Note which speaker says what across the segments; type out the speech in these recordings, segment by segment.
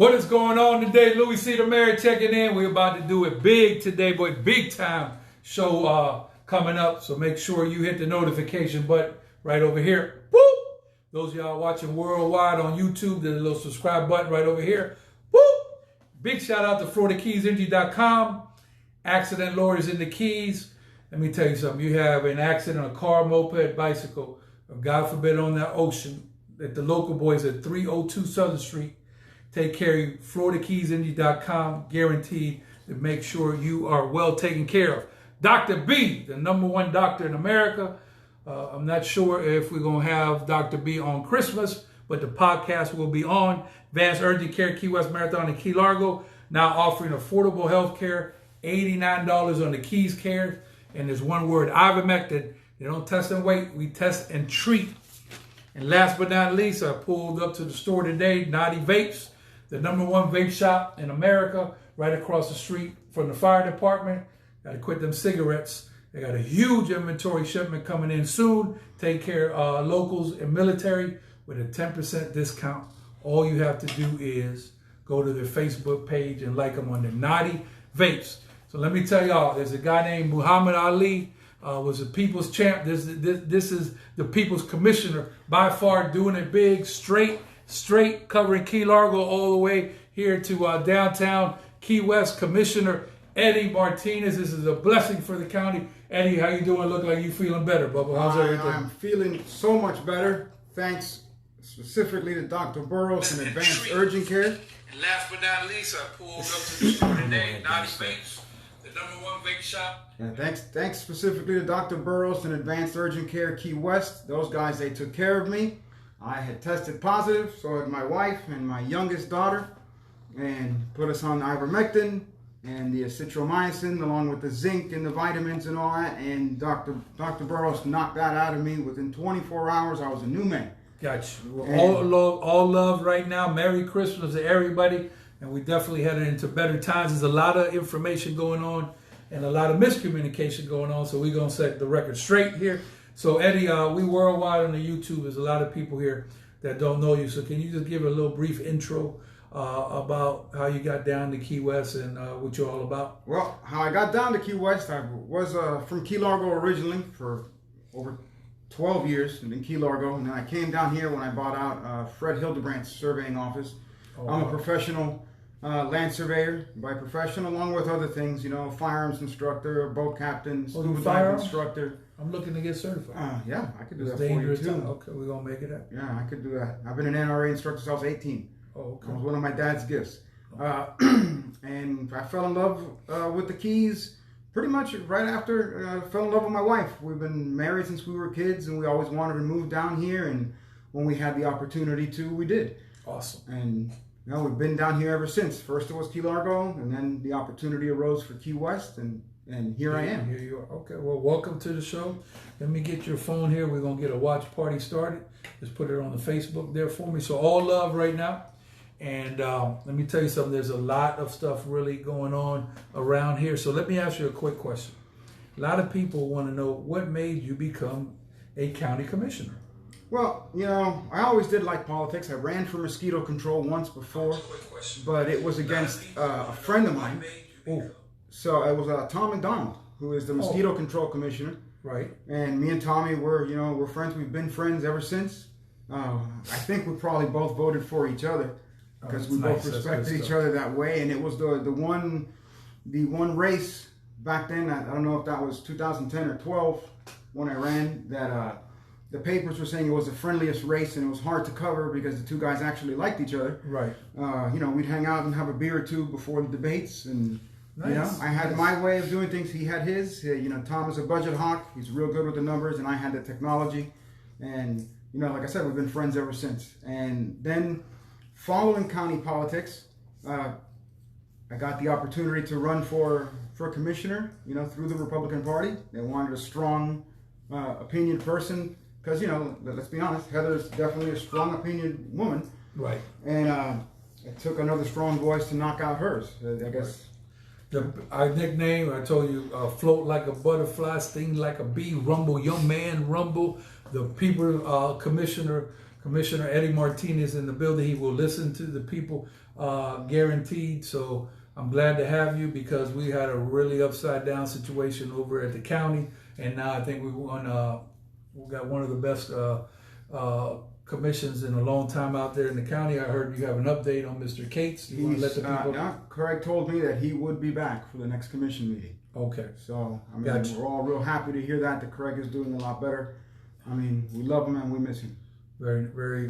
Speaker 1: What is going on today? Louie C. the Mayor checking in. We're about to do it big today, boy. Big time show coming up. So make sure you hit the notification button right over here. Woo! Those of y'all watching worldwide on YouTube, there's a little subscribe button right over here. Woo! Big shout out to FloridaKeysEnergy.com. Accident lawyers in the Keys. Let me tell you something. You have an accident, a car, moped, bicycle, or God forbid on that ocean, at the local boys at 302 Southern Street. Take care of you. FloridaKeysEnergy.com, guaranteed to make sure you are well taken care of. Dr. B, the #1 doctor in America. I'm not sure if we're going to have Dr. B on Christmas, but the podcast will be on. Advanced Urgent Care Key West Marathon in Key Largo, now offering affordable health care, $89 on the Keys Care. And there's one word, ivermectin. They don't test and wait, we test and treat. And last but not least, I pulled up to the store today, Naughty Vapes, the #1 vape shop in America, right across the street from the fire department. Got to quit them cigarettes. They got a huge inventory shipment coming in soon. Take care of locals and military with a 10% discount. All you have to do is go to their Facebook page and like them on the Naughty Vapes. So let me tell y'all, there's a guy named Muhammad Ali, was a people's champ. This is the people's commissioner, by far doing it big, straight covering Key Largo all the way here to downtown Key West. Commissioner Eddie Martinez. This is a blessing for the county. Eddie, how you doing? Look like you feeling better, Bubba. How's everything?
Speaker 2: I'm feeling so much better. Thanks specifically to Dr. Burroughs and Advanced Urgent Care.
Speaker 1: And last but not least, I pulled up to the store today, Naughty Vapes, the #1 vape shop.
Speaker 2: Yeah, thanks specifically to Dr. Burroughs and Advanced Urgent Care Key West. Those guys, they took care of me. I had tested positive, so had my wife and my youngest daughter, and put us on ivermectin and the azithromycin along with the zinc and the vitamins and all that. And Dr. Burroughs knocked that out of me. Within 24 hours, I was a new man.
Speaker 1: Got you. All love right now. Merry Christmas to everybody. And we definitely headed into better times. There's a lot of information going on and a lot of miscommunication going on. So we're going to set the record straight here. So Eddie, we worldwide on the YouTube. There's a lot of people here that don't know you. So can you just give a little brief intro about how you got down to Key West and what you're all about?
Speaker 2: Well, how I got down to Key West, I was from Key Largo originally for over 12 years in Key Largo. And then I came down here when I bought out Fred Hildebrandt's surveying office. I'm a professional land surveyor by profession, along with other things, firearms instructor, boat captain, scuba dive instructor.
Speaker 1: I'm looking to get certified.
Speaker 2: Yeah, I could do that
Speaker 1: dangerous
Speaker 2: for you too.
Speaker 1: Okay, we're going to make it up.
Speaker 2: Yeah, I could do that. I've been an NRA instructor since I was 18.
Speaker 1: Oh, okay.
Speaker 2: It was one of my dad's gifts. And I fell in love with the Keys pretty much right after I fell in love with my wife. We've been married since we were kids, and we always wanted to move down here. And when we had the opportunity to, we did.
Speaker 1: Awesome.
Speaker 2: And we've been down here ever since. First it was Key Largo, and then the opportunity arose for Key West, and here I am.
Speaker 1: Here you are. Okay, well, welcome to the show. Let me get your phone here. We're going to get a watch party started. Just put it on the Facebook there for me. So all love right now. And let me tell you something. There's a lot of stuff really going on around here. So let me ask you a quick question. A lot of people want to know what made you become a county commissioner.
Speaker 2: Well, I always did like politics. I ran for mosquito control once before, but it was against a friend of mine.
Speaker 1: Ooh.
Speaker 2: So it was Tom McDonald, who is the mosquito control commissioner.
Speaker 1: Right.
Speaker 2: And me and Tommy we're friends. We've been friends ever since. I think we probably both voted for each other because we both respected each other that way. And it was the one race back then. I don't know if that was 2010 or 12 when I ran that. The papers were saying it was the friendliest race, and it was hard to cover because the two guys actually liked each other.
Speaker 1: Right.
Speaker 2: We'd hang out and have a beer or two before the debates, and
Speaker 1: nice.
Speaker 2: I had my way of doing things. He had his. Tom is a budget hawk. He's real good with the numbers, and I had the technology. And like I said, we've been friends ever since. And then, following county politics, I got the opportunity to run for commissioner. Through the Republican Party. They wanted a strong opinion person. Because, let's be honest, Heather's definitely a strong opinion woman.
Speaker 1: Right.
Speaker 2: And it took another strong voice to knock out hers, I guess.
Speaker 1: Our nickname, I told you, float like a butterfly, sting like a bee, rumble, young man, rumble. The people commissioner Commissioner Eddie Martinez in the building. He will listen to the people, guaranteed. So I'm glad to have you because we had a really upside down situation over at the county, and now I think we got one of the best commissions in a long time out there in the county. I heard you have an update on Mr. Cates. You want to let the people know?
Speaker 2: Craig told me that he would be back for the next commission meeting.
Speaker 1: Okay.
Speaker 2: So, I mean,
Speaker 1: Gotcha.
Speaker 2: We're all real happy to hear that Craig is doing a lot better. I mean, we love him and we miss him.
Speaker 1: Very, very,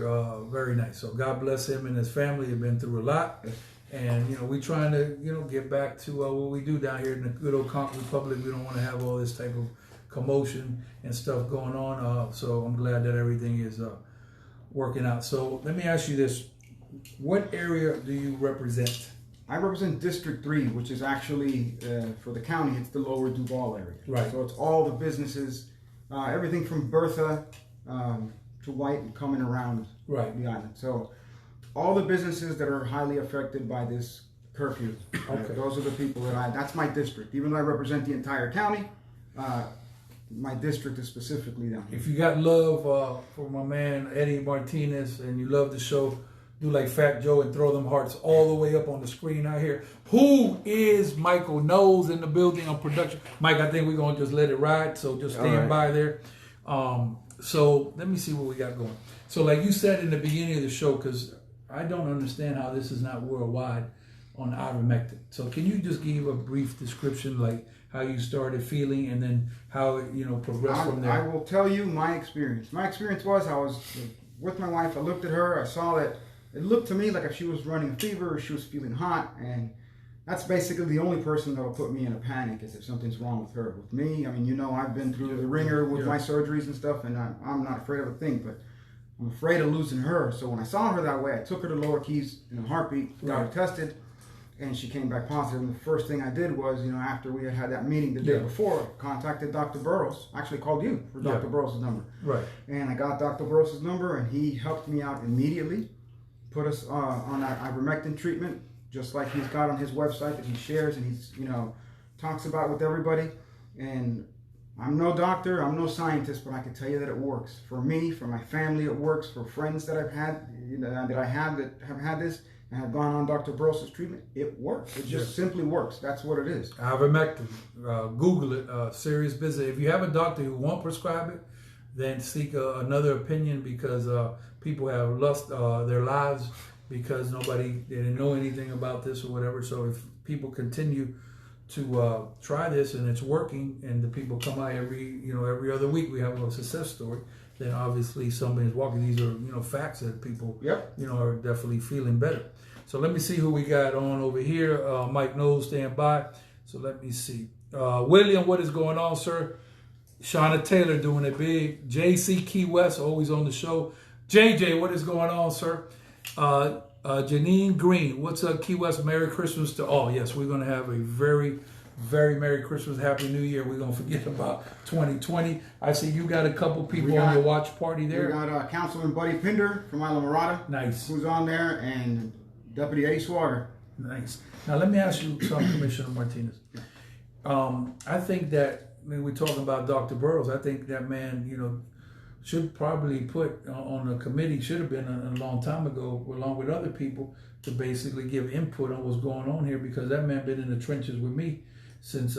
Speaker 1: very nice. So God bless him and his family. Have been through a lot. And, we trying to, get back to what we do down here in the good old Conch Republic. We don't want to have all this type of commotion and stuff going on. So I'm glad that everything is working out. So let me ask you this. What area do you represent?
Speaker 2: I represent District 3, which is actually, for the county, it's the lower Duval area.
Speaker 1: Right.
Speaker 2: So it's all the businesses, everything from Bertha to White and coming around the island. So all the businesses that are highly affected by this curfew, those are the people that's my district. Even though I represent the entire county, my district is specifically down here.
Speaker 1: If you got love for my man Eddie Martinez and you love the show, do like Fat Joe and throw them hearts all the way up on the screen out here. Who is Michael Knowles in the building on production? Mike, I think we're going to just let it ride, so just stand by there. So let me see what we got going. So like you said in the beginning of the show, because I don't understand how this is not worldwide on ivermectin. So can you just give a brief description, like how you started feeling and then how it progressed from there?
Speaker 2: I will tell you my experience. My experience was I was with my wife. I looked at her. I saw that it looked to me like if she was running a fever or she was feeling hot. And that's basically the only person that will put me in a panic is if something's wrong with her. With me, I mean, I've been through the ringer with my surgeries and stuff, and I'm not afraid of a thing, but I'm afraid of losing her. So when I saw her that way, I took her to Lower Keys in a heartbeat, got her tested, and she came back positive. And the first thing I did was, after we had that meeting the day before, contacted Dr. Burrows. Actually called you for Dr. Burrows' number. Right. And I got Dr. Burrows' number, and he helped me out immediately, put us on that ivermectin treatment, just like he's got on his website that he shares and he's, talks about with everybody. And I'm no doctor, I'm no scientist, but I can tell you that it works. For me, for my family, it works. For friends that I've had, that have had this and have gone on Dr. Burrows' treatment, it works. It just simply works. That's what it is.
Speaker 1: Ivermectin. Google it. Serious business. If you have a doctor who won't prescribe it, then seek another opinion because people have lost their lives because they didn't know anything about this or whatever. So if people continue to try this and it's working, and the people come out every other week, we have a success story, then obviously somebody's walking. These are facts that people are definitely feeling better. So let me see who we got on over here. Mike Knowles, stand by. So let me see. William, what is going on, sir? Shauna Taylor doing it big. JC Key West, always on the show. JJ, what is going on, sir? Janine Green, what's up, Key West? Merry Christmas to all. Yes, we're going to have a very, very Merry Christmas, Happy New Year. We're going to forget about 2020. I see you got a couple people on your watch party there.
Speaker 2: We got Councilman Buddy Pinder from Isla Morada.
Speaker 1: Nice.
Speaker 2: Who's on there, and Deputy Eddie Swager.
Speaker 1: Nice. Now, let me ask you something, Commissioner Martinez. I think that, when we're talking about Dr. Burrows, I think that man, should probably put on a committee, should have been a long time ago, along with other people, to basically give input on what's going on here, because that man been in the trenches with me since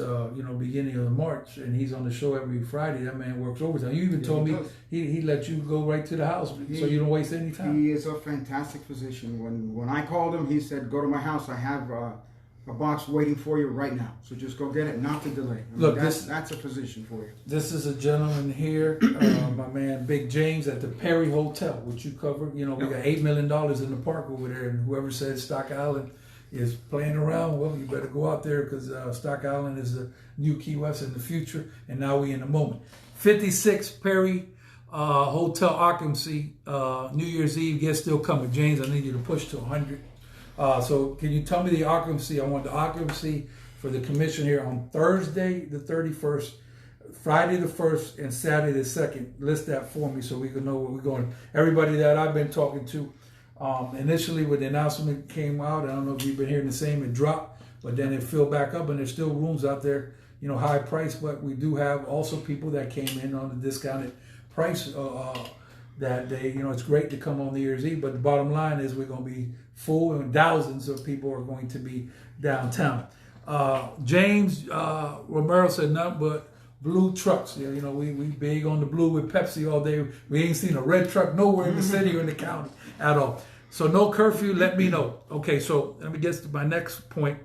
Speaker 1: beginning of March, and he's on the show every Friday. That man works overtime. You even told me he let you go right to the house so you don't waste any time.
Speaker 2: He is a fantastic physician. When I called him, he said, "Go to my house. I have a box waiting for you right now. So just go get it, not to delay."
Speaker 1: Look,
Speaker 2: that's a physician for you.
Speaker 1: This is a gentleman here, my man Big James at the Perry Hotel, which you covered. We got $8 million in the park over there, and whoever said Stock Island is playing around, well, you better go out there, because Stock Island is the new Key West in the future, and now we in the moment. 56 Perry Hotel occupancy, New Year's Eve, guests still coming. James, I need you to push to 100. So can you tell me the occupancy? I want the occupancy for the commission here on Thursday the 31st, Friday the 1st, and Saturday the 2nd. List that for me so we can know where we're going. Everybody that I've been talking to, initially when the announcement came out, I don't know if you've been hearing the same, it dropped, but then it filled back up, and there's still rooms out there, high price, but we do have also people that came in on the discounted price that they, it's great to come on New Year's Eve, but the bottom line is we're going to be full and thousands of people are going to be downtown. James Romero said nothing but blue trucks. We big on the blue with Pepsi all day. We ain't seen a red truck nowhere in the city or in the county at all. So no curfew, let me know. Okay, so let me get to my next point.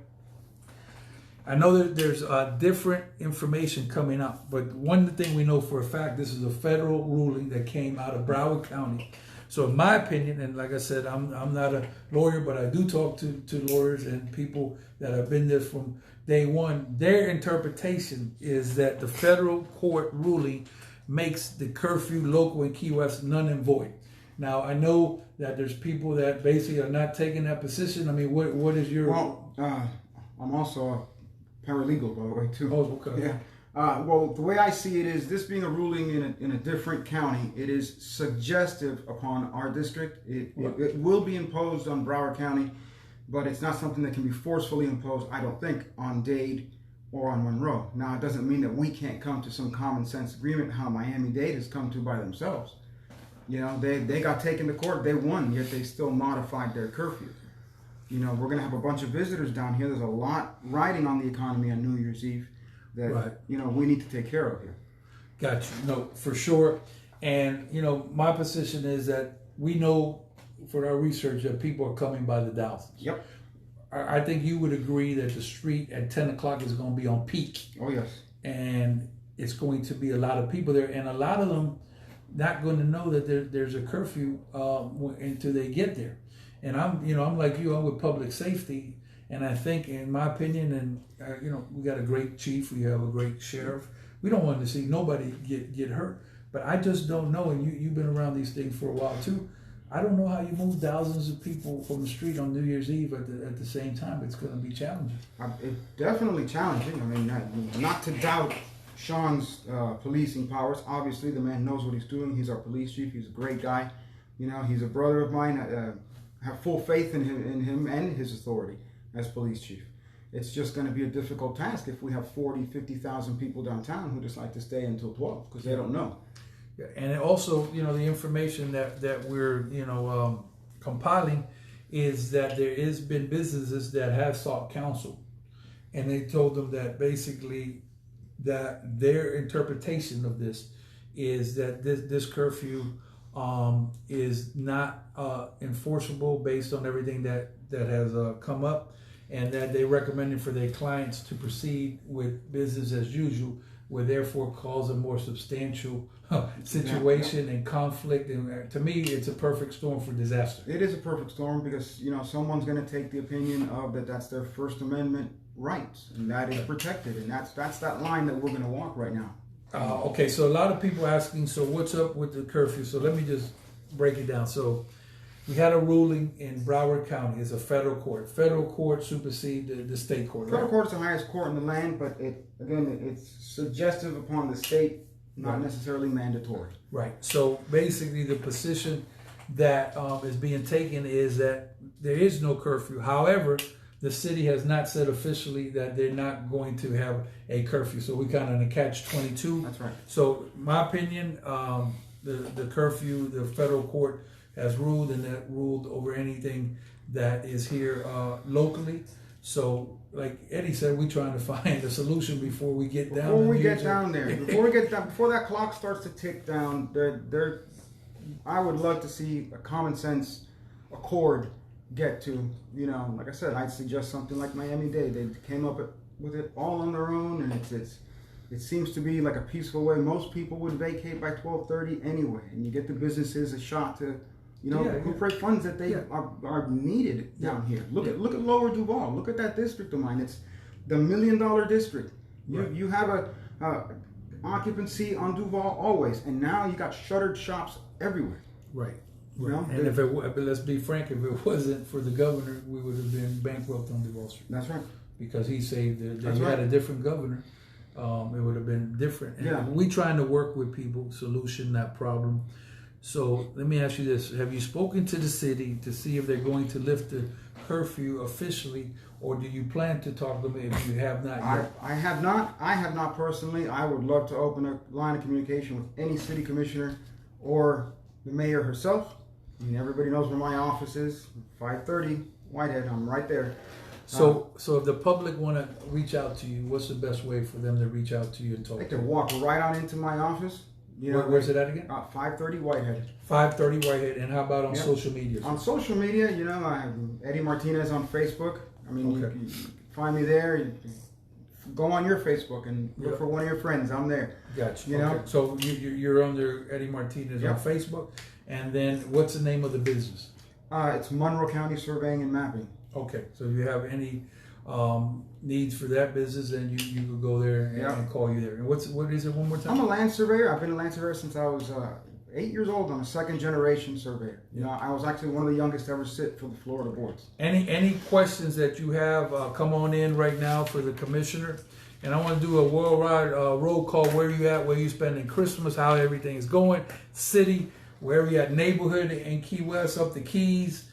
Speaker 1: I know that there's different information coming up, but one thing we know for a fact, this is a federal ruling that came out of Broward County. So in my opinion, and like I said, I'm not a lawyer, but I do talk to lawyers and people that have been there from day one. Their interpretation is that the federal court ruling makes the curfew local in Key West null and void. Now, I know that there's people that basically are not taking that position. I mean, what is your...
Speaker 2: Well, I'm also a paralegal, by the way, too.
Speaker 1: Oh, okay.
Speaker 2: Yeah. Well, the way I see it is, this being a ruling in a different county, it is suggestive upon our district. It will be imposed on Broward County, but it's not something that can be forcefully imposed, I don't think, on Dade or on Monroe. Now, it doesn't mean that we can't come to some common sense agreement how Miami-Dade has come to by themselves. They got taken to court, they won, yet they still modified their curfew. We're going to have a bunch of visitors down here. There's a lot riding on the economy on New Year's Eve that,
Speaker 1: right,
Speaker 2: we need to take care of here.
Speaker 1: Got you. No, for sure. And, my position is that we know for our research that people are coming by the thousands.
Speaker 2: Yep.
Speaker 1: I think you would agree that the street at 10 o'clock is going to be on peak.
Speaker 2: Oh, yes.
Speaker 1: And it's going to be a lot of people there. And a lot of them not going to know that there's a curfew until they get there. And I'm like you, I'm with public safety. And I think, in my opinion, and we got a great chief, we have a great sheriff. We don't want to see nobody get hurt. But I just don't know, and you've been around these things for a while too. I don't know how you move thousands of people from the street on New Year's Eve at the same time. It's going to be challenging.
Speaker 2: It's definitely challenging. I mean, not to doubt Sean's policing powers. Obviously, the man knows what he's doing. He's our police chief. He's a great guy. He's a brother of mine. I have full faith in him and his authority as police chief. It's just going to be a difficult task if we have 40, 50,000 people downtown who decide to stay until 12 because they don't know.
Speaker 1: Yeah, and also, the information that we're, compiling is that there has been businesses that have sought counsel, and they told them that basically that their interpretation of this is that this curfew is not enforceable based on everything that has come up, and that they recommended for their clients to proceed with business as usual, will therefore cause a more substantial situation and conflict. And to me, it's a perfect storm for disaster.
Speaker 2: It is a perfect storm because, someone's going to take the opinion of that's their First Amendment rights, and that is protected. And that's that line that we're going to walk right now.
Speaker 1: Okay, so a lot of people asking, so what's up with the curfew? So let me just break it down. So we had a ruling in Broward County. It's a federal court. Federal court supersedes the state court.
Speaker 2: Federal court is the highest court in the land, but it's suggestive upon the state, not necessarily mandatory.
Speaker 1: Right. So basically, the position that is being taken is that there is no curfew. However, the city has not said officially that they're not going to have a curfew. So we kind of in a catch-22.
Speaker 2: That's right.
Speaker 1: So my opinion, the curfew, the federal court has ruled, and that ruled over anything that is here locally. So, like Eddie said, we're trying to find a solution before we get down.
Speaker 2: Before we get down there, before that clock starts to tick down, I would love to see a common sense accord get to. Like I said, I'd suggest something like Miami-Dade. They came up with it all on their own, and it seems to be like a peaceful way. Most people would vacate by 12:30 anyway, and you get the businesses a shot to. Recuperate funds that they are needed down here. Look at Lower Duval. Look at that district of mine. It's the $1 million district. You have a occupancy on Duval always, and now you got shuttered shops everywhere.
Speaker 1: Right. And let's be frank, if it wasn't for the governor, we would have been bankrupt on Duval Street.
Speaker 2: That's right.
Speaker 1: Because he saved it. If you had a different governor, it would have been different. And we trying to work with people, solution that problem. So let me ask you this. Have you spoken to the city to see if they're going to lift the curfew officially, or do you plan to talk to them if you have not yet?
Speaker 2: I have not. I have not personally. I would love to open a line of communication with any city commissioner or the mayor herself. I mean, everybody knows where my office is. 530 Whitehead. I'm right there.
Speaker 1: So if the public want to reach out to you, what's the best way for them to reach out to you and talk?
Speaker 2: They
Speaker 1: to you?
Speaker 2: can walk right on into my office. You know,
Speaker 1: Where's it at again?
Speaker 2: 530 Whitehead.
Speaker 1: 530 Whitehead. And how about on
Speaker 2: Yep.
Speaker 1: social media?
Speaker 2: On social media, you know, I have Eddie Martinez on Facebook. I mean,
Speaker 1: Okay.
Speaker 2: you can find me there. You can go on your Facebook and look
Speaker 1: Yep.
Speaker 2: for one of your friends. I'm there.
Speaker 1: Gotcha.
Speaker 2: You know?
Speaker 1: Okay. So you're under Eddie Martinez on
Speaker 2: Yep.
Speaker 1: Facebook. And then what's the name of the business?
Speaker 2: It's Monroe County Surveying and Mapping.
Speaker 1: Okay. So if you have any needs for that business, then you could go there and call you there. And what is it one more time?
Speaker 2: I'm a land surveyor. I've been a land surveyor since I was 8 years old. I'm a second generation surveyor. You know, I was actually one of the youngest to ever sit for the Florida boards.
Speaker 1: Any questions that you have, come on in right now for the commissioner. And I want to do a worldwide roll call. Where you at? Where you spending Christmas? How everything is going? City, wherever you at, neighborhood in Key West, up the Keys.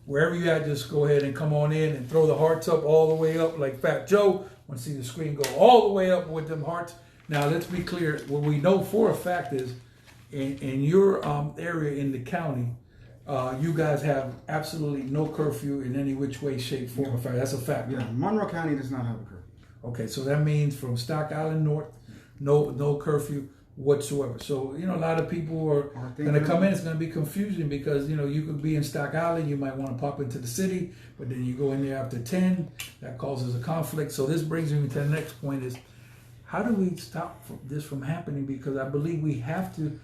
Speaker 1: Wherever you at, just go ahead and come on in and throw the hearts up all the way up like Fat Joe. Want to see the screen go all the way up with them hearts. Now, let's be clear. What we know for a fact is in your area in the county, you guys have absolutely no curfew in any which way, shape, form, or fashion. That's a fact.
Speaker 2: Yeah, Monroe County does not have a curfew.
Speaker 1: Okay, so that means from Stock Island North, no curfew whatsoever. So, you know, a lot of people are going to come in. It's going to be confusing because, you know, you could be in Stock Island. You might want to pop into the city, but then you go in there after 10. That causes a conflict. So this brings me to the next point is, how do we stop this from happening? Because I believe we have to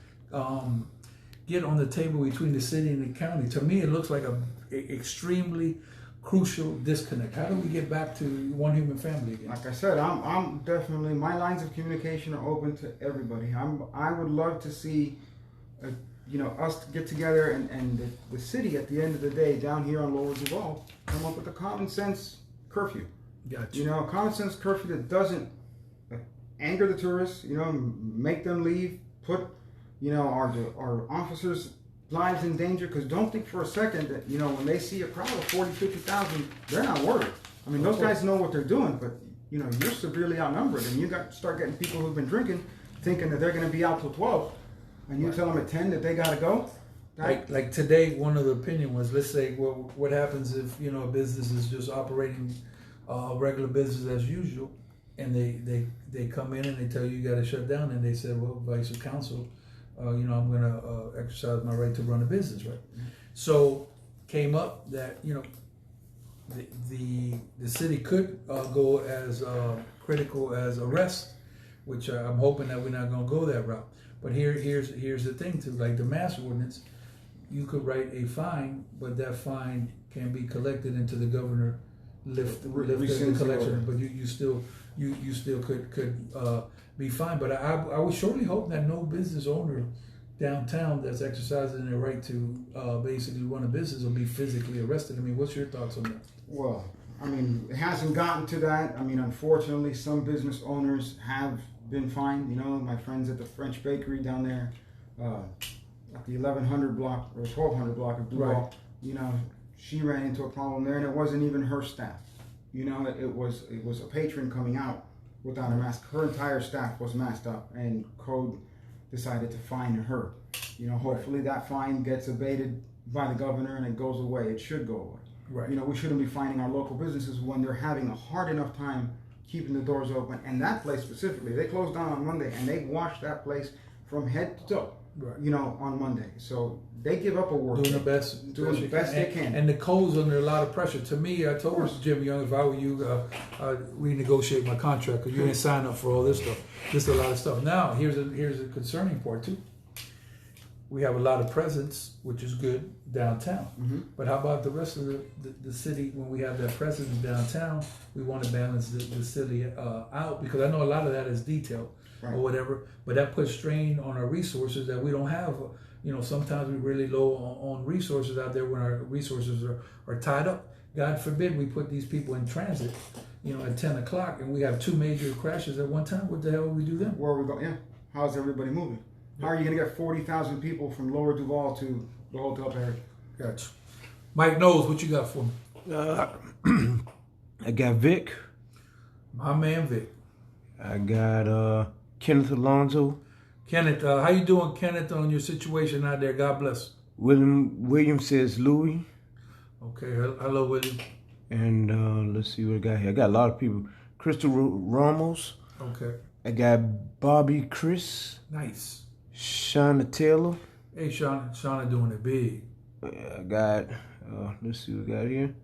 Speaker 1: get on the table between the city and the county. To me, it looks like a extremely crucial disconnect. How do we get back to one human family again?
Speaker 2: Like I said, I'm definitely, my lines of communication are open to everybody. I would love to see, you know, us get together and the city at the end of the day down here on Lower Duval come up with a common sense curfew.
Speaker 1: Gotcha.
Speaker 2: You know, a common sense curfew that doesn't anger the tourists. You know, make them leave. Put, you know, our officers' lives in danger, because don't think for a second that, you know, when they see a crowd of 40, 50,000, they're not worried. I mean, those guys know what they're doing, but, you know, you're severely outnumbered, and you start getting people who've been drinking thinking that they're going to be out till 12, and you tell them at 10 that they got to go.
Speaker 1: Like today, one of the opinion was, let's say, well, what happens if, you know, a business is just operating regular business as usual, and they come in and they tell you got to shut down, and they said, well, vice council, you know, I'm going to exercise my right to run a business, right? So came up that, you know, the city could go as critical as arrest, which I'm hoping that we're not going to go that route. But here's the thing too, like the mask ordinance, you could write a fine, but that fine can be collected into the governor lift the collection, but you still could be fined. But I would surely hope that no business owner downtown that's exercising their right to basically run a business will be physically arrested. I mean, what's your thoughts on that?
Speaker 2: Well, I mean, it hasn't gotten to that. I mean, unfortunately, some business owners have been fined. You know, my friends at the French Bakery down there at the 1100 block or 1200 block of Duval,
Speaker 1: Right.
Speaker 2: you know, she ran into a problem there, and it wasn't even her staff. You know, it was a patron coming out without a mask. Her entire staff was masked up, and code decided to fine her. You know, hopefully that fine gets abated by the governor and it goes away. It should go away.
Speaker 1: Right.
Speaker 2: You know, we shouldn't be fining our local businesses when they're having a hard enough time keeping the doors open. And that place specifically, they closed down on Monday, and they washed that place from head to toe.
Speaker 1: Right.
Speaker 2: You know, on Monday. So they give up a work.
Speaker 1: Doing the best
Speaker 2: they can.
Speaker 1: And the code's under a lot of pressure. To me, I told Jim Young, if I were you, renegotiate my contract, because you didn't sign up for all this stuff. Just a lot of stuff. Now, here's a concerning part too. We have a lot of presence, which is good downtown. Mm-hmm. But how about the rest of the city? When we have that presence downtown, we want to balance the city out, because I know a lot of that is detail. Right. Or whatever, but that puts strain on our resources that we don't have. You know, sometimes we're really low on resources out there when our resources are tied up. God forbid we put these people in transit, you know, at 10 o'clock, and we have two major crashes at one time. What the hell will we do then?
Speaker 2: Where are we going? Yeah. How's everybody moving? How are you going to get 40,000 people from Lower Duval to the Hotel Perry?
Speaker 1: Gotcha. Mike Knowles, what you got for me?
Speaker 3: I got Vic.
Speaker 1: My man Vic.
Speaker 3: I got Kenneth Alonso.
Speaker 1: Kenneth, how you doing, Kenneth, on your situation out there? God bless.
Speaker 3: William says Louie.
Speaker 1: Okay, hello, William.
Speaker 3: And let's see what I got here. I got a lot of people. Crystal Ramos.
Speaker 1: Okay.
Speaker 3: I got Bobby Chris.
Speaker 1: Nice.
Speaker 3: Shauna Taylor.
Speaker 1: Hey, Shauna doing it big.
Speaker 3: I got, let's see what we got here.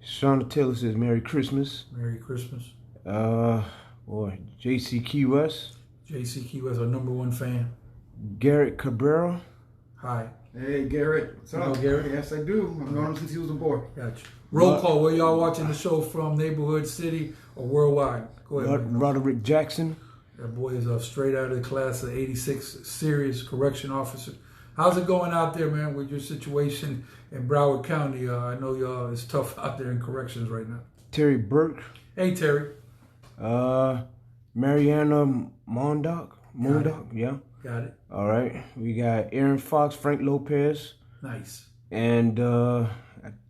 Speaker 3: Shauna Taylor says Merry Christmas.
Speaker 1: Merry Christmas.
Speaker 3: Boy, JC Key West.
Speaker 1: JC Key West, our #1 fan.
Speaker 3: Garrett Cabrera.
Speaker 1: Hi.
Speaker 2: Hey, Garrett. What's up?
Speaker 1: Hello, Garrett.
Speaker 2: Yes, I do. I've known him since he was a boy.
Speaker 1: Gotcha. Roll call. Where y'all watching the show from? Neighborhood, city, or worldwide? Go ahead.
Speaker 3: Roderick Jackson.
Speaker 1: That boy is straight out of the class of '86, serious correction officer. How's it going out there, man, with your situation in Broward County? I know y'all it's tough out there in corrections right now.
Speaker 3: Terry Burke.
Speaker 1: Hey, Terry.
Speaker 3: Mariana Mondock. Yeah.
Speaker 1: Got it.
Speaker 3: All right. We got Aaron Fox, Frank Lopez.
Speaker 1: Nice.
Speaker 3: And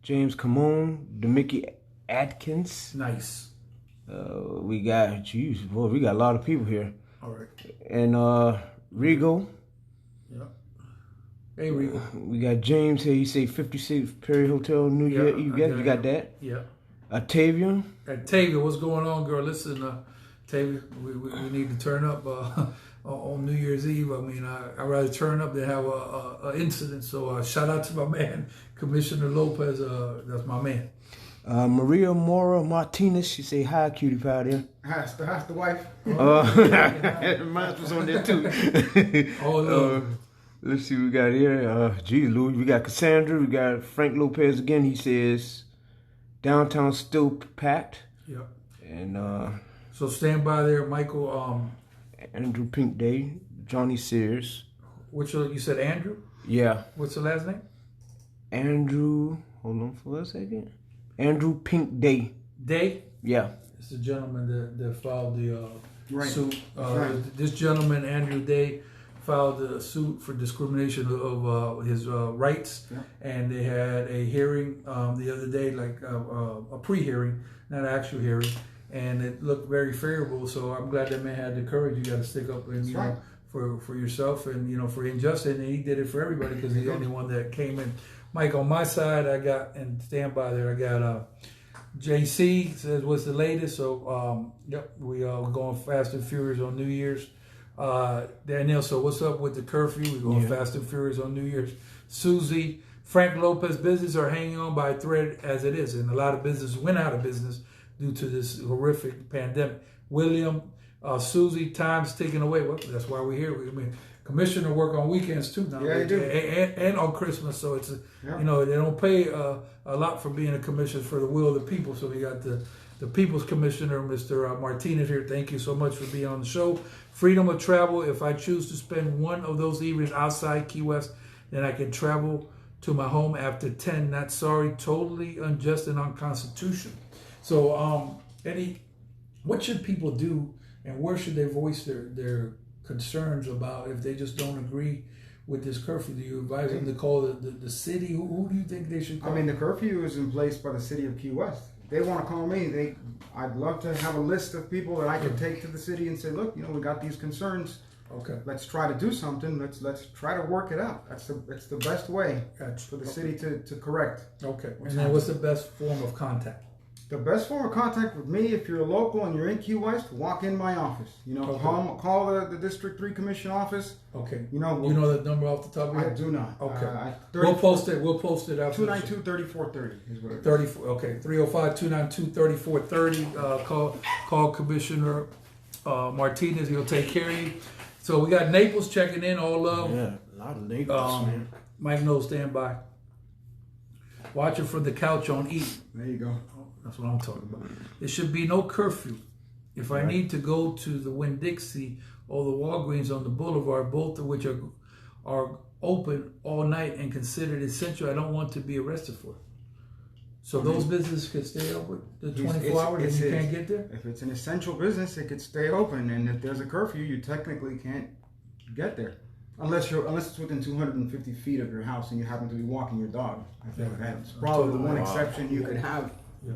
Speaker 3: James Camone, Demicky Atkins.
Speaker 1: Nice.
Speaker 3: We got, we got a lot of people here.
Speaker 1: All right.
Speaker 3: And Rigo.
Speaker 1: Yeah. Hey, Rigo.
Speaker 3: We got James here. He say 56 Perry Hotel, New York. You got that?
Speaker 1: Yeah.
Speaker 3: Tavian.
Speaker 1: Tavia, what's going on, girl? Listen, Tavia, we need to turn up on New Year's Eve. I mean, I'd rather turn up than have a incident. So shout out to my man, Commissioner Lopez. That's my man.
Speaker 3: Maria Mora Martinez. She say hi, cutie pie there.
Speaker 2: That's the wife.
Speaker 3: Mine was on there too.
Speaker 1: Oh, no.
Speaker 3: Let's see what we got here. Louie. We got Cassandra. We got Frank Lopez again. He says downtown still packed.
Speaker 1: Yeah.
Speaker 3: And
Speaker 1: so stand by there, Michael.
Speaker 3: Andrew Pink Day, Johnny Sears.
Speaker 1: Which you said Andrew?
Speaker 3: Yeah.
Speaker 1: What's the last name?
Speaker 3: Andrew. Hold on for a second. Andrew Pink Day.
Speaker 1: Day?
Speaker 3: Yeah.
Speaker 1: It's the gentleman that filed the suit.
Speaker 2: Right.
Speaker 1: This gentleman, Andrew Day, filed a suit for discrimination of his rights, and they had a hearing the other day, like a pre-hearing, not an actual hearing, and it looked very favorable. So I'm glad that man had the courage. You got to stick up and know for yourself and for injustice, and he did it for everybody because he's the only one that came in. Mike, on my side, I got, and stand by there, I got JC says what's the latest. So we are going fast and furious on New Year's. Danielle, so what's up with the curfew? We're going fast and furious on New Year's. Susie, Frank Lopez business are hanging on by a thread as it is, and a lot of businesses went out of business due to this horrific pandemic. William, Susie, time's taken away. Well, that's why we're here. I mean, commissioner work on weekends too now.
Speaker 2: Yeah, they do.
Speaker 1: And on Christmas, so it's they don't pay a lot for being a commissioner for the will of the people. So we got the People's Commissioner, Mr. Martinez here. Thank you so much for being on the show. Freedom of travel. If I choose to spend one of those evenings outside Key West, then I can travel to my home after 10. Not sorry. Totally unjust and unconstitutional. So, what should people do, and where should they voice their concerns about if they just don't agree with this curfew? Do you advise them to call the city? Who do you think they should call?
Speaker 2: I mean, the curfew is in place by the city of Key West. They want to call me. I'd love to have a list of people that I could take to the city and say, look, we got these concerns.
Speaker 1: Okay.
Speaker 2: Let's try to do something. Let's try to work it out. That's the best way for the city to correct.
Speaker 1: Okay. And then what's the best form of contact?
Speaker 2: The best form of contact with me, if you're local and you're in Key West, walk in my office. Call the District 3 Commission office.
Speaker 1: Okay.
Speaker 2: You
Speaker 1: know the number off the top of your head?
Speaker 2: I do not.
Speaker 1: Okay. We'll post it after.
Speaker 2: 292-3430 is what it is.
Speaker 1: 34. Okay. 305-292-3430. Call Commissioner Martinez. He'll take care of you. So we got Naples checking in. All love.
Speaker 3: Yeah, a lot of Naples, man.
Speaker 1: Mike Knowles, stand by. Watching from the couch on E.
Speaker 2: There you go.
Speaker 1: That's what I'm talking about. There should be no curfew. If I need to go to the Winn-Dixie or the Walgreens on the Boulevard, both of which are open all night and considered essential, I don't want to be arrested for it. So those businesses could stay open the 24 hours and you can't get there?
Speaker 2: If it's an essential business, it could stay open. And if there's a curfew, you technically can't get there. Unless it's within 250 feet of your house and you happen to be walking your dog. I think that's probably the one exception you could have
Speaker 1: Yeah.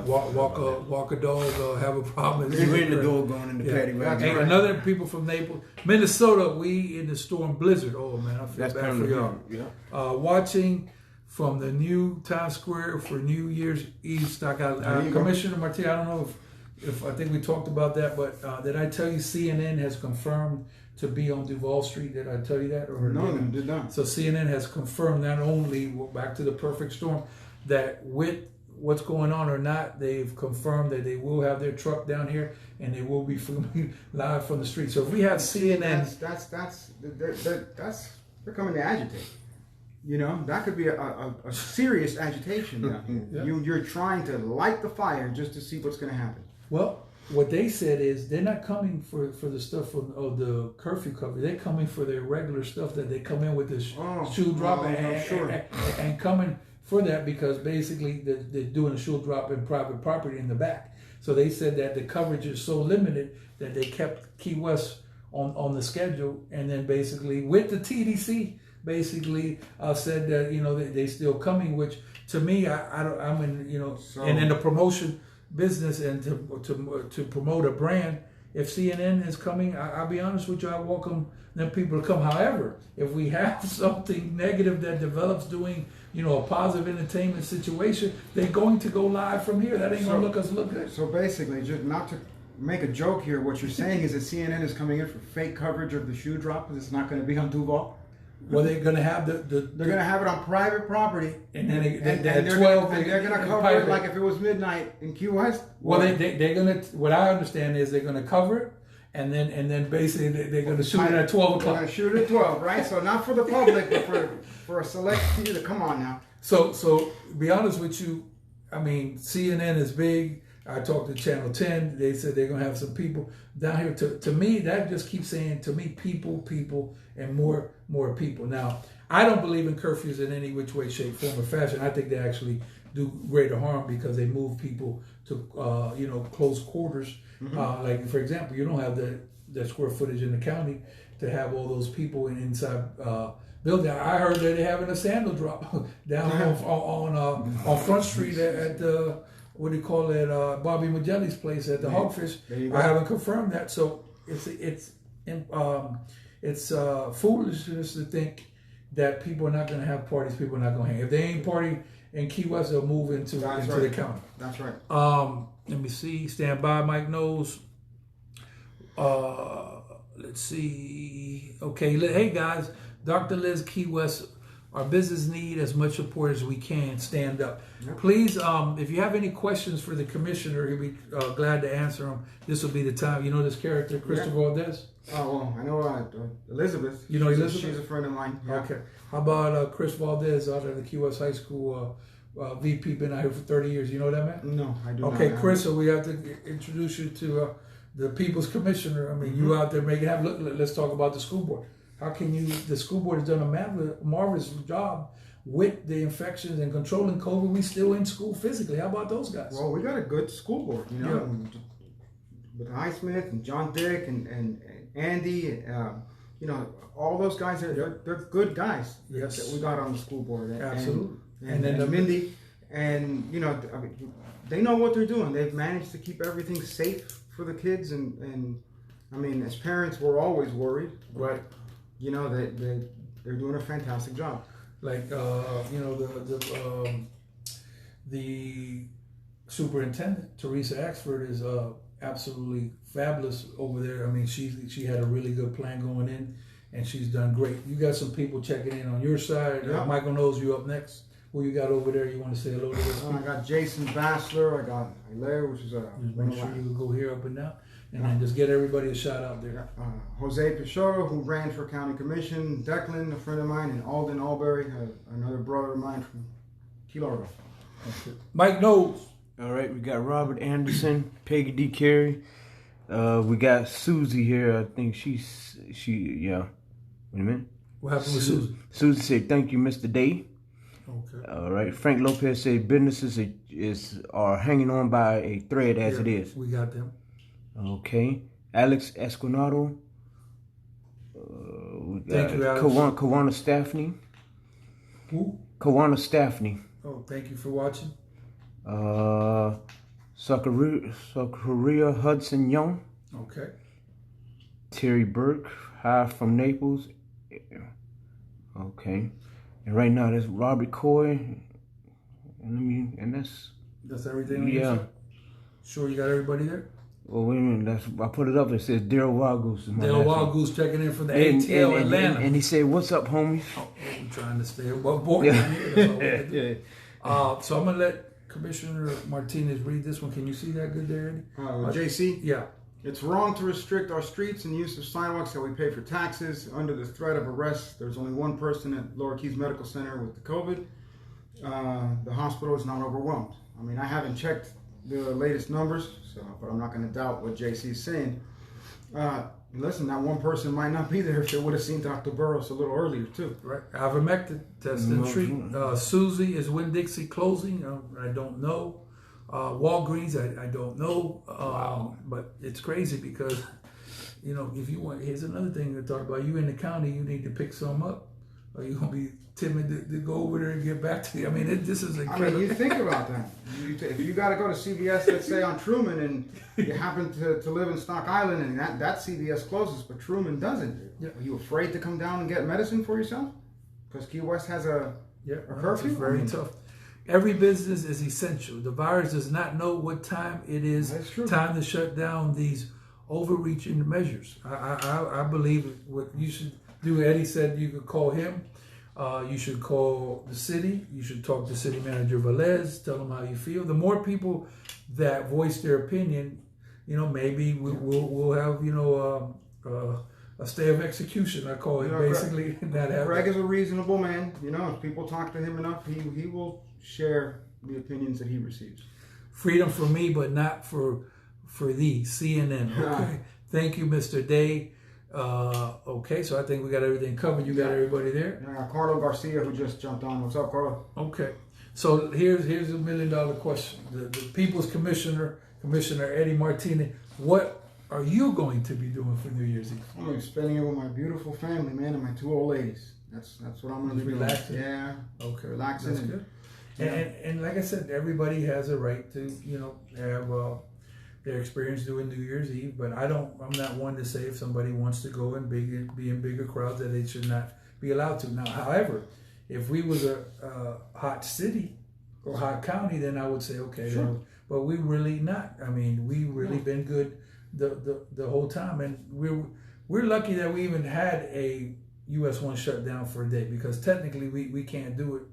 Speaker 1: Walk a dog, have a problem.
Speaker 3: You in the door going in the paddy wagon.
Speaker 1: And another people from Naples, Minnesota. We in the storm blizzard. Oh man, I feel bad for y'all.
Speaker 3: Yeah.
Speaker 1: Watching from the new Times Square for New Year's Eve. I got Commissioner Martinez. I don't know if I think we talked about that, but did I tell you CNN has confirmed to be on Duval Street? Did I tell you that? Or
Speaker 2: no, you did not.
Speaker 1: So CNN has confirmed not only back to the perfect storm that with what's going on or not, they've confirmed that they will have their truck down here and they will be filming live from the street. So if we have CNN,
Speaker 2: they're coming to agitate. You know, that could be a serious agitation down here. Yeah. You're trying to light the fire just to see what's going to happen.
Speaker 1: Well, what they said is they're not coming for the stuff from the curfew cover. They're coming for their regular stuff that they come in with this shoe drop and coming for that because basically they're doing a shoe drop in private property in the back. So they said that the coverage is so limited that they kept Key West on the schedule, and then basically with the TDC basically said that they still coming, which to me I'm in in the promotion business and to promote a brand. If CNN is coming, I'll be honest with you, I welcome them people to come. However, if we have something negative that develops doing a positive entertainment situation, they're going to go live from here. That ain't gonna look good.
Speaker 2: So basically, just not to make a joke here, what you're saying is that CNN is coming in for fake coverage of the shoe drop because it's not going to be on Duval.
Speaker 1: Well, they're going to have they're
Speaker 2: going to have it on private property,
Speaker 1: and then they're
Speaker 2: going to cover it like if it was midnight in Key West.
Speaker 1: Well, they're going to. What I understand is they're going to cover it, and then basically they're going to shoot it at 12 o'clock.
Speaker 2: They're going to shoot it at 12, right? So not for the public, but for a select few to come on now.
Speaker 1: So to be honest with you, I mean CNN is big. I talked to Channel 10. They said they're going to have some people down here. To me, that just keeps saying, to me, people, and more people. Now, I don't believe in curfews in any which way, shape, form, or fashion. I think they actually do greater harm because they move people to, close quarters. Mm-hmm. Like, for example, you don't have the square footage in the county to have all those people inside building. I heard that they're having a sandal drop down on Front Street at the... what do you call it? Bobby Magelli's place at the Hogfish. I haven't confirmed that, so it's foolishness to think that people are not going to have parties. People are not going to hang. If they ain't party in Key West, they'll move into the county.
Speaker 2: That's right.
Speaker 1: Let me see. Stand by, Mike Knowles. Let's see. Okay. Hey guys, Dr. Liz, Key West. Our business need as much support as we can. Stand up. Yep. Please, if you have any questions for the commissioner, he'll be glad to answer them. This will be the time. You know this character, Christopher Valdez?
Speaker 2: Oh, well, I know Elizabeth.
Speaker 1: You know Elizabeth?
Speaker 2: She's a friend of mine. Yeah.
Speaker 1: Okay. How about Chris Valdez out of the Key West High School VP, been out here for 30 years. You know that man?
Speaker 2: No, I do not.
Speaker 1: Okay, Chris, so we have to introduce you to the People's Commissioner. I mean, you out there making it happen. Let's talk about the school board. How can the school board has done a marvelous job with the infections and controlling COVID. We still in school physically. How about those guys?
Speaker 2: Well, we got a good school board, with Highsmith and John Dick and Andy, all those guys, they're good guys that we got on the school board.
Speaker 1: Absolutely.
Speaker 2: And then Mindy, and they know what they're doing. They've managed to keep everything safe for the kids, and I mean, as parents, we're always worried.
Speaker 1: Right.
Speaker 2: They're doing a fantastic job.
Speaker 1: Like the superintendent Teresa Axford is absolutely fabulous over there. I mean, she had a really good plan going in, and she's done great. You got some people checking in on your side.
Speaker 2: Yeah.
Speaker 1: Michael Knowles, you up next. Who you got over there? You want to say hello to us?
Speaker 2: I got Jason Bassler. I got Hilaire, which is
Speaker 1: make sure you can go here up and down. And then just get everybody a shout out there.
Speaker 2: Jose Pichoro, who ran for county commission. Declan, a friend of mine. And Alden Albury, another brother of mine from Key Largo.
Speaker 1: Mike Knowles.
Speaker 3: All right, we got Robert Anderson, Peggy D. Carey. We got Susie here. I think she. Wait a minute.
Speaker 1: What happened with Susie?
Speaker 3: Susie said, "Thank you, Mr. Day."
Speaker 1: Okay.
Speaker 3: All right. Frank Lopez said businesses are hanging on by a thread as it is.
Speaker 1: We got them.
Speaker 3: Okay. Alex Esconado.
Speaker 1: Thank you, Alex.
Speaker 3: Kawana Staffney.
Speaker 1: Who?
Speaker 3: Kawana Staffney.
Speaker 1: Oh, thank you for watching.
Speaker 3: Succaria Hudson Young.
Speaker 1: Okay.
Speaker 3: Terry Burke, High from Naples. Okay. And right now there's Robert Coy. And
Speaker 1: That's everything.
Speaker 3: Yeah.
Speaker 1: Sure, you got everybody there.
Speaker 3: Well, wait a minute. I put it up. It says Daryl Wildgoose.
Speaker 1: Daryl Wildgoose checking in from the ATL Atlanta.
Speaker 3: And he said, "What's up, homie?"
Speaker 1: Oh, I'm trying to stay above board down here. That's all we can do. So I'm gonna let Commissioner Martinez read this one. Can you see that good there, Eddie?
Speaker 2: JC?
Speaker 1: Yeah.
Speaker 2: It's wrong to restrict our streets and use of sidewalks that we pay for taxes. Under the threat of arrest, there's only one person at Lower Keys Medical Center with the COVID. The hospital is not overwhelmed. I mean, I haven't checked the latest numbers, but I'm not going to doubt what JC is saying. Listen, that one person might not be there if they would have seen Dr. Burroughs a little earlier, too.
Speaker 1: Right. Ivermectin test and treat. Susie, is Winn-Dixie closing? I don't know. Walgreens, I don't know. But it's crazy because, if you want, here's another thing to talk about. You in the county, you need to pick some up. Or you're going to be timid to go over there and get back to you. I mean, this is incredible.
Speaker 2: I mean, you think about that. If you got to go to CVS, let's say on Truman, and you happen to live in Stock Island, and that CVS closes, but Truman doesn't. Yeah. Are you afraid to come down and get medicine for yourself? Because Key West has a curfew?
Speaker 1: It's very tough. Every business is essential. The virus does not know what time it is time to shut down these overreaching measures. I believe what you should do, Eddie said you could call him. You should call the city. You should talk to City Manager Velez. Tell them how you feel. The more people that voice their opinion, maybe we'll have a stay of execution. I call it basically.
Speaker 2: Greg is a reasonable man. If people talk to him enough, he will share the opinions that he receives.
Speaker 1: Freedom for me, but not for thee. CNN. Okay. Thank you, Mr. Day. Okay, so I think we got everything covered. You got everybody there?
Speaker 2: Yeah, Carlo Garcia, who just jumped on. What's up, Carlo?
Speaker 1: Okay, so here's $1 million question. The People's Commissioner Eddie Martinez, what are you going to be doing for New Year's Eve?
Speaker 2: I'm going to be spending it with my beautiful family, man, and my 2 old ladies. That's what I'm going to be
Speaker 1: relaxing.
Speaker 2: Doing. Yeah.
Speaker 1: Okay.
Speaker 2: Relaxing.
Speaker 1: That's good. And like I said, everybody has a right to have their experience doing New Year's Eve, but I'm not one to say if somebody wants to go and be in bigger crowds that they should not be allowed to. Now, however, if we was a hot city or hot county, then I would say okay. Sure. But we really not. I mean, we really been good the whole time, and we're lucky that we even had a US 1 shutdown for a day, because technically we can't do it,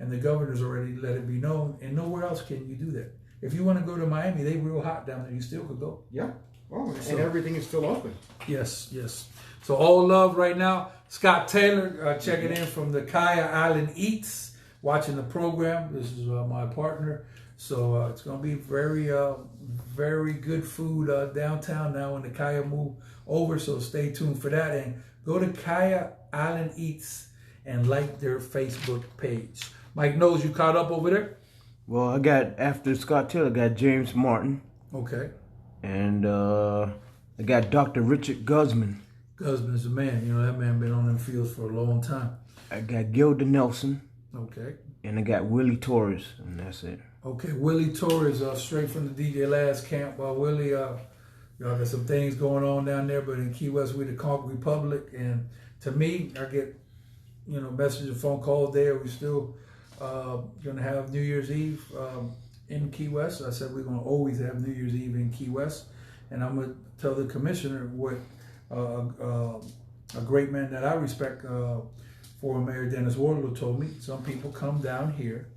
Speaker 1: and the governor's already let it be known, and nowhere else can you do that. If you want to go to Miami, they real hot down there. You still could go.
Speaker 2: Yeah. Oh, and everything is still open.
Speaker 1: Yes. So all love right now. Scott Taylor checking in from the Kaya Island Eats, watching the program. This is my partner. So it's going to be very good food downtown now when the Kaya move over. So stay tuned for that. And go to Kaya Island Eats and like their Facebook page. Mike Knowles, you caught up over there?
Speaker 3: Well, after Scott Taylor, I got James Martin.
Speaker 1: Okay.
Speaker 3: And I got Dr. Richard Guzman.
Speaker 1: Guzman's the man. That man been on them fields for a long time.
Speaker 3: I got Gilda Nelson.
Speaker 1: Okay.
Speaker 3: And I got Willie Torres, and that's it.
Speaker 1: Okay, Willie Torres, straight from the DJ Last camp. Willie, y'all got some things going on down there, but in Key West, we're the Conch Republic. And to me, I get, messages and phone calls there. We still going to have New Year's Eve in Key West. I said we're going to always have New Year's Eve in Key West. And I'm going to tell the commissioner what a great man that I respect, former Mayor Dennis Wardlow, told me. Some people come down here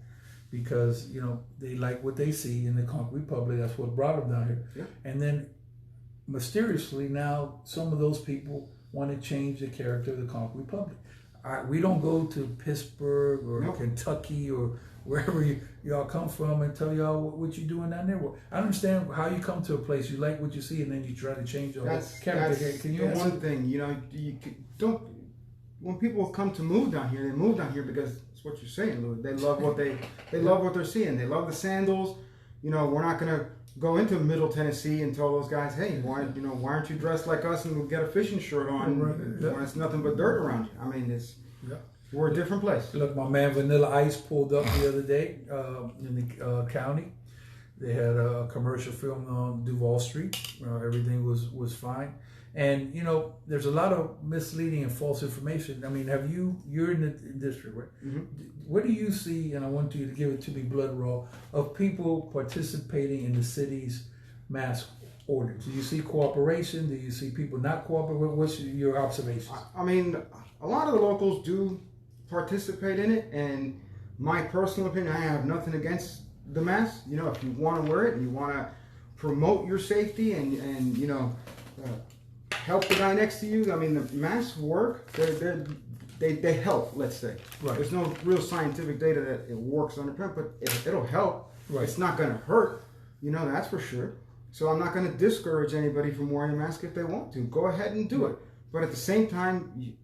Speaker 1: because, they like what they see in the Conch Republic. That's what brought them down here. Yeah. And then mysteriously now some of those people want to change the character of the Conch Republic. We don't go to Pittsburgh or Kentucky or wherever y'all come from and tell y'all what you're doing down there. Well, I understand how you come to a place, you like what you see, and then you try to change your character. Can you answer?
Speaker 2: One thing, you don't. When people come to move down here, they move down here because it's what you're saying, Louie. They love what they love what they're seeing. They love the sandals. We're not gonna go into Middle Tennessee and tell those guys, hey, why aren't you dressed like us and we'll get a fishing shirt on when it's nothing but dirt around you? I mean, we're a different place.
Speaker 1: Look, my man Vanilla Ice pulled up the other day in the county. They had a commercial filmed on Duval Street. Everything was fine. And, you know, there's a lot of misleading and false information. I mean, you're in the district, right?
Speaker 2: Mm-hmm.
Speaker 1: What do you see, and I want you to give it to me blood raw, of people participating in the city's mask orders? Do you see cooperation? Do you see people not cooperating? What's your observations?
Speaker 2: I mean, a lot of the locals do participate in it, and my personal opinion, I have nothing against the mask. You know, if you want to wear it and you want to promote your safety and you know, help the guy next to you. I mean, the masks work. They help. Let's say.
Speaker 1: Right.
Speaker 2: There's no real scientific data that it works under print, but it'll help.
Speaker 1: Right.
Speaker 2: It's not going to hurt. You know, that's for sure. So I'm not going to discourage anybody from wearing a mask if they want to. Go ahead and do it. But at the same time, you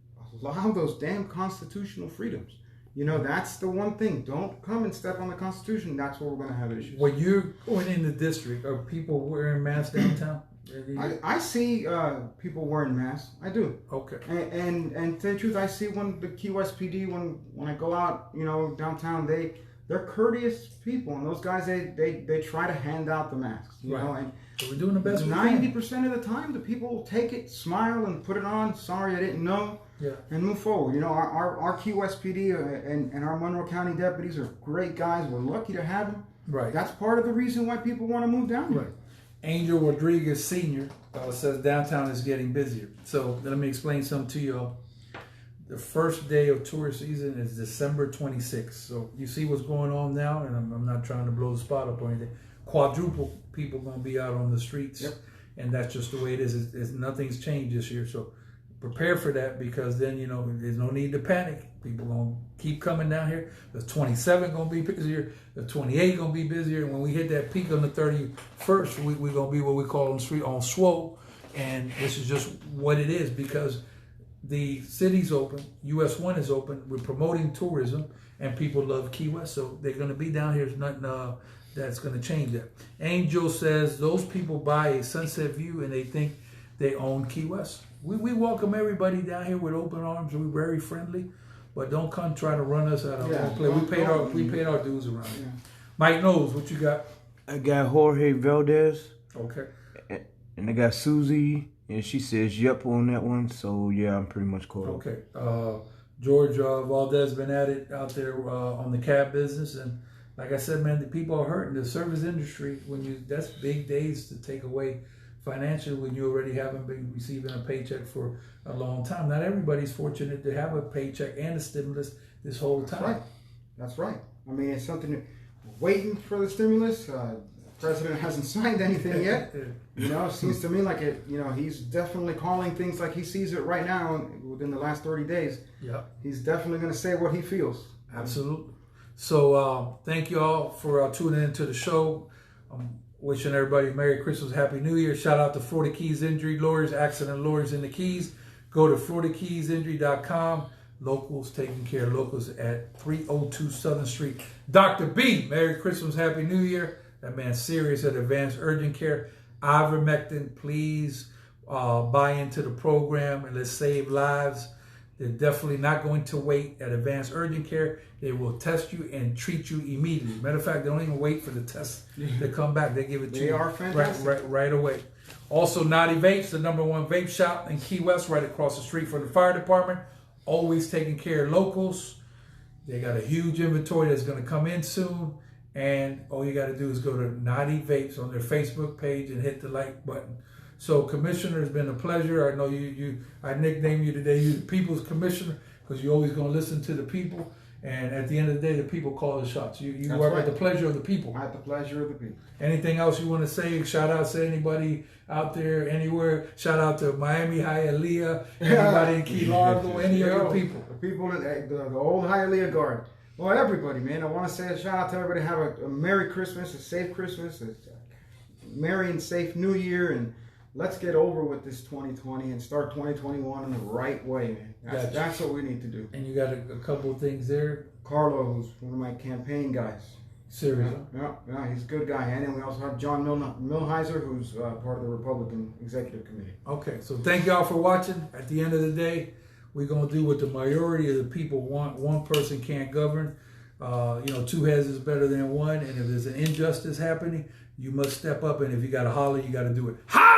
Speaker 2: allow those damn constitutional freedoms. You know, that's the one thing. Don't come and step on the Constitution. That's where we're going to have issues.
Speaker 1: When you're going in the district, are people wearing masks downtown?
Speaker 2: I see people wearing masks. I do.
Speaker 1: Okay.
Speaker 2: And to tell the truth, I see when the Key West PD, when I go out, you know, downtown, they're courteous people, and those guys they try to hand out the masks. You know, and
Speaker 1: so we're doing the best we can.
Speaker 2: 90% of the time, the people will take it, smile, and put it on. Sorry, I didn't know.
Speaker 1: Yeah.
Speaker 2: And move forward. You know, our Key West PD and our Monroe County deputies are great guys. We're lucky to have them.
Speaker 1: Right.
Speaker 2: That's part of the reason why people want to move down here.
Speaker 1: Right. Angel Rodriguez Sr. Says downtown is getting busier. So let me explain something to y'all. The first day of tourist season is December 26th. So you see what's going on now, and I'm not trying to blow the spot up or anything. Quadruple people going to be out on the streets. Yep. And that's just the way it is. Nothing's changed this year. So prepare for that, because then, you know, there's no need to panic. People going to keep coming down here. The 27th going to be busier. The 28th going to be busier. And when we hit that peak on the 31st, we're going to be what we call on the street on swole. And this is just what it is, because the city's open. US 1 is open. We're promoting tourism, and people love Key West. So they're going to be down here. There's nothing that's going to change that. Angel says those people buy a Sunset View and they think they own Key West. We welcome everybody down here with open arms. We're very friendly, but don't come try to run us out of our place. We paid our dues around here. Mike Knowles, what you got?
Speaker 3: I got Jorge Valdez.
Speaker 1: Okay.
Speaker 3: And I got Susie, and she says yep on that one. So yeah, I'm pretty much caught up.
Speaker 1: Okay. George Valdez been at it out there on the cab business, and like I said, man, the people are hurting. The service industry, that's big days to take away financially when you already haven't been receiving a paycheck for a long time. Not everybody's fortunate to have a paycheck and a stimulus this whole time.
Speaker 2: That's right. I mean, it's something waiting for the stimulus. The president hasn't signed anything yet. You know, it seems to me like it. You know, he's definitely calling things like he sees it right now. Within the last 30 days, he's definitely going to say what he feels.
Speaker 1: Absolutely. So thank you all for tuning into the show. Wishing everybody Merry Christmas, Happy New Year. Shout out to Florida Keys Injury Lawyers, accident lawyers in the Keys. Go to FloridaKeysInjury.com. Locals taking care of locals at 302 Southern Street. Dr. B, Merry Christmas, Happy New Year. That man's serious at Advanced Urgent Care. Ivermectin, please buy into the program and let's save lives. They're definitely not going to wait at Advanced Urgent Care. They will test you and treat you immediately. Matter of fact, they don't even wait for the test to come back. They give it to you.
Speaker 2: They are fantastic.
Speaker 1: Right away. Also, Naughty Vapes, the #1 vape shop in Key West, right across the street from the fire department. Always taking care of locals. They got a huge inventory that's going to come in soon. And all you got to do is go to Naughty Vapes on their Facebook page and hit the like button. So, Commissioner, it's been a pleasure. I know I nicknamed you today, you the People's Commissioner, because you're always going to listen to the people. And at the end of the day, the people call the shots. You work at the pleasure of the people.
Speaker 2: At the pleasure of the people.
Speaker 1: Anything else you want to say? Shout out to anybody out there, anywhere. Shout out to Miami Hialeah, anybody in Key Largo, any of your people.
Speaker 2: The people in the old Hialeah Guard. Well, everybody, man. I want to say a shout out to everybody. Have a Merry Christmas, a safe Christmas, a Merry and safe New Year, and let's get over with this 2020 and start 2021 in the right way, man. That's what we need to do.
Speaker 1: And you got a couple of things there.
Speaker 2: Carlo, who's one of my campaign guys.
Speaker 1: Seriously?
Speaker 2: Yeah, he's a good guy. And then we also have John Milheiser, who's part of the Republican Executive Committee.
Speaker 1: Okay, so thank y'all for watching. At the end of the day, we're going to do what the majority of the people want. One person can't govern. 2 heads is better than one. And if there's an injustice happening, you must step up, and if you got to holler, you got to do it. Holler!